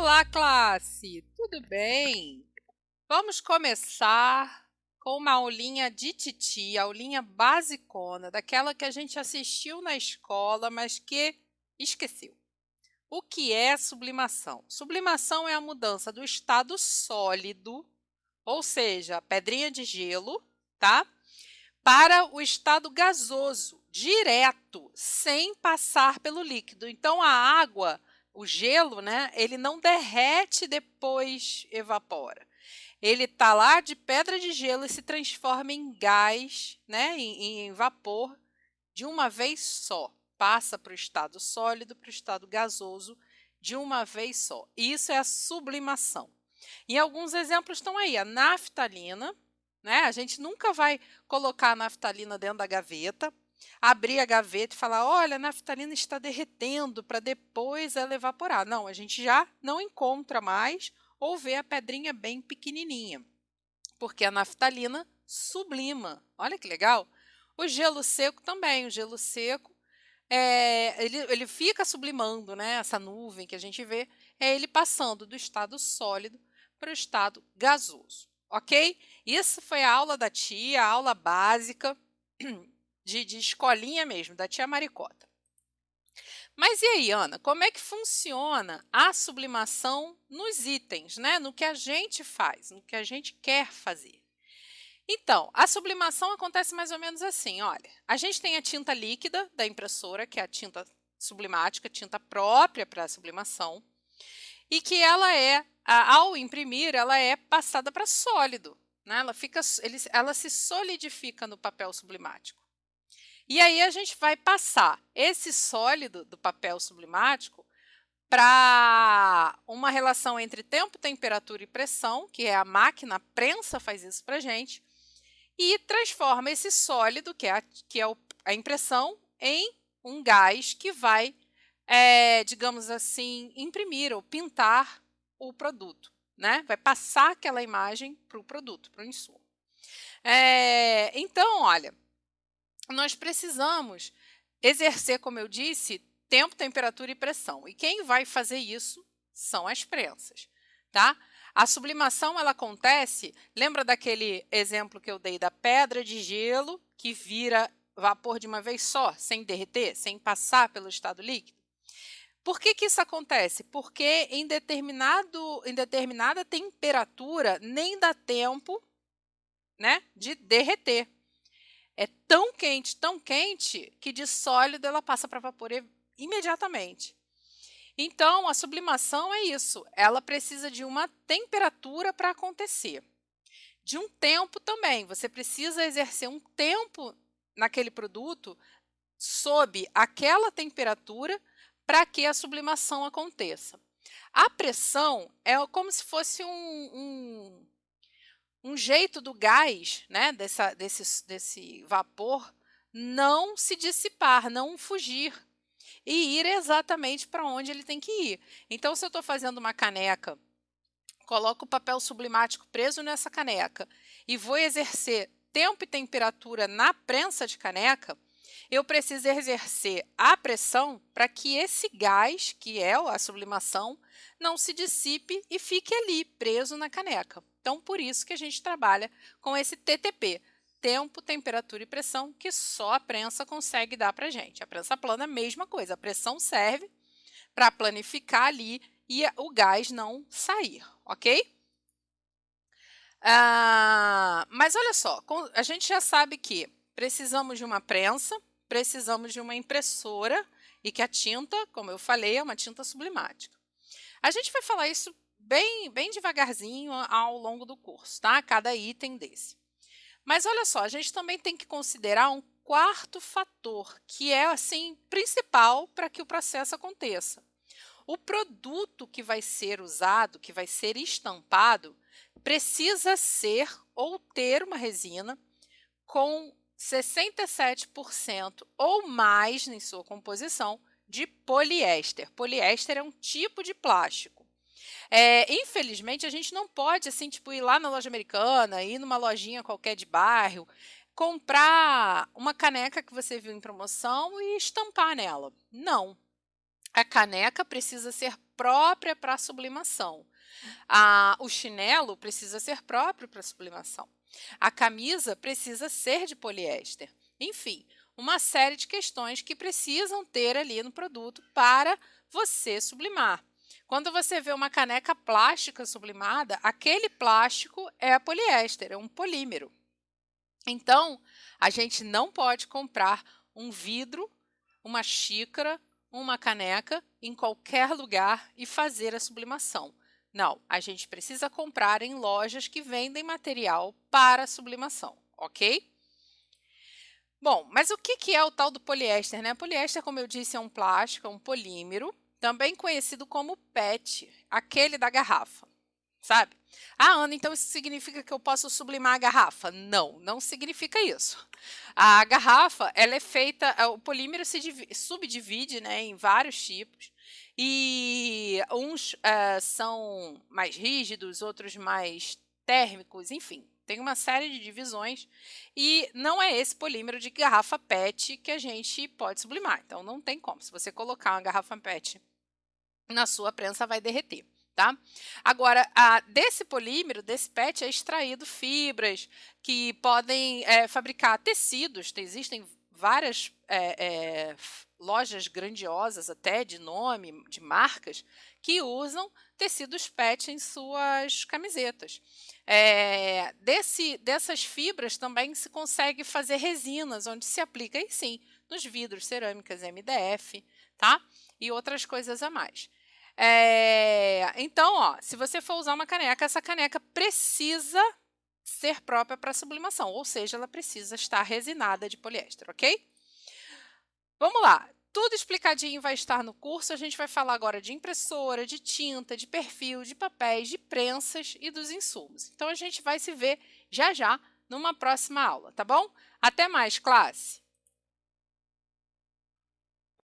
Olá, classe! Tudo bem? Vamos começar com uma aulinha de titi, aulinha basicona, daquela que a gente assistiu na escola, mas que esqueceu. O que é sublimação? Sublimação é a mudança do estado sólido, ou seja, a pedrinha de gelo, tá? Para o estado gasoso, direto, sem passar pelo líquido. Então, a água, o gelo, né, ele não derrete e depois evapora. Ele está lá de pedra de gelo e se transforma em gás, né, em vapor, de uma vez só. Passa para o estado sólido, para o estado gasoso, de uma vez só. Isso é a sublimação. E alguns exemplos estão aí. A naftalina, né? A gente nunca vai colocar a naftalina dentro da gaveta, abrir a gaveta e falar, olha, a naftalina está derretendo para depois ela evaporar. Não, a gente já não encontra mais ou vê a pedrinha bem pequenininha, porque a naftalina sublima. Olha que legal. O gelo seco também. O gelo seco, ele fica sublimando, né? Essa nuvem que a gente vê, é ele passando do estado sólido para o estado gasoso, ok? Isso foi a aula da tia, a aula básica de escolinha mesmo, da tia Maricota. Mas e aí, Ana, como é que funciona a sublimação nos itens, né? No que a gente faz, no que a gente quer fazer? Então, a sublimação acontece mais ou menos assim, olha, a gente tem a tinta líquida da impressora, que é a tinta sublimática, tinta própria para a sublimação, e que ela ao imprimir, ela é passada para sólido, né? Ela se solidifica no papel sublimático. E aí a gente vai passar esse sólido do papel sublimático para uma relação entre tempo, temperatura e pressão, que é a máquina, a prensa faz isso para a gente, e transforma esse sólido, que é a impressão, em um gás que vai, digamos assim, imprimir ou pintar o produto, né? Vai passar aquela imagem para o produto, para o insumo. Então, olha, nós precisamos exercer, como eu disse, tempo, temperatura e pressão. E quem vai fazer isso são as prensas, tá? A sublimação, ela acontece, lembra daquele exemplo que eu dei da pedra de gelo que vira vapor de uma vez só, sem derreter, sem passar pelo estado líquido? Por que isso acontece? Porque em determinada temperatura nem dá tempo, né, de derreter. É tão quente, que de sólido ela passa para vapor imediatamente. Então, a sublimação é isso, ela precisa de uma temperatura para acontecer. De um tempo também, você precisa exercer um tempo naquele produto sob aquela temperatura para que a sublimação aconteça. A pressão é como se fosse um jeito do gás, né, desse vapor, não se dissipar, não fugir e ir exatamente para onde ele tem que ir. Então, se eu estou fazendo uma caneca, coloco o papel sublimático preso nessa caneca e vou exercer tempo e temperatura na prensa de caneca, eu preciso exercer a pressão para que esse gás, que é a sublimação, não se dissipe e fique ali, preso na caneca. Então, por isso que a gente trabalha com esse TTP, tempo, temperatura e pressão, que só a prensa consegue dar para a gente. A prensa plana é a mesma coisa, a pressão serve para planificar ali e o gás não sair, ok? Mas olha só, a gente já sabe que precisamos de uma prensa, precisamos de uma impressora e que a tinta, como eu falei, é uma tinta sublimática. A gente vai falar isso bem devagarzinho ao longo do curso, tá? Cada item desse. Mas olha só, a gente também tem que considerar um quarto fator, que é, assim, principal para que o processo aconteça. O produto que vai ser usado, que vai ser estampado, precisa ser ou ter uma resina com 67% ou mais em sua composição de poliéster. Poliéster é um tipo de plástico. Infelizmente, a gente não pode, assim, tipo, ir lá na loja americana, ir numa lojinha qualquer de bairro, comprar uma caneca que você viu em promoção e estampar nela. Não. A caneca precisa ser própria para sublimação. O chinelo precisa ser próprio para sublimação. A camisa precisa ser de poliéster. Enfim, uma série de questões que precisam ter ali no produto para você sublimar. Quando você vê uma caneca plástica sublimada, aquele plástico é poliéster, é um polímero. Então, a gente não pode comprar um vidro, uma xícara, uma caneca em qualquer lugar e fazer a sublimação. Não, a gente precisa comprar em lojas que vendem material para sublimação, ok? Bom, mas o que é o tal do poliéster, né? Poliéster, como eu disse, é um plástico, é um polímero, também conhecido como PET, aquele da garrafa, sabe? Ana, então isso significa que eu posso sublimar a garrafa? Não, não significa isso. A garrafa, ela é feita, o polímero se subdivide, né, em vários tipos, e uns são mais rígidos, outros mais térmicos, enfim, tem uma série de divisões, e não é esse polímero de garrafa PET que a gente pode sublimar. Então, não tem como. Se você colocar uma garrafa PET na sua prensa, vai derreter. Tá? Agora, desse polímero, desse PET, é extraído fibras que podem fabricar tecidos. Existem várias lojas grandiosas até de nome, de marcas, que usam tecidos PET em suas camisetas. Dessas fibras também se consegue fazer resinas, onde se aplica, aí sim, nos vidros, cerâmicas, MDF, tá? E outras coisas a mais. Então, se você for usar uma caneca, essa caneca precisa ser própria para sublimação, ou seja, ela precisa estar resinada de poliéster, ok? Vamos lá, tudo explicadinho vai estar no curso. A gente vai falar agora de impressora, de tinta, de perfil, de papéis, de prensas e dos insumos. Então, a gente vai se ver já já numa próxima aula, tá bom? Até mais, classe!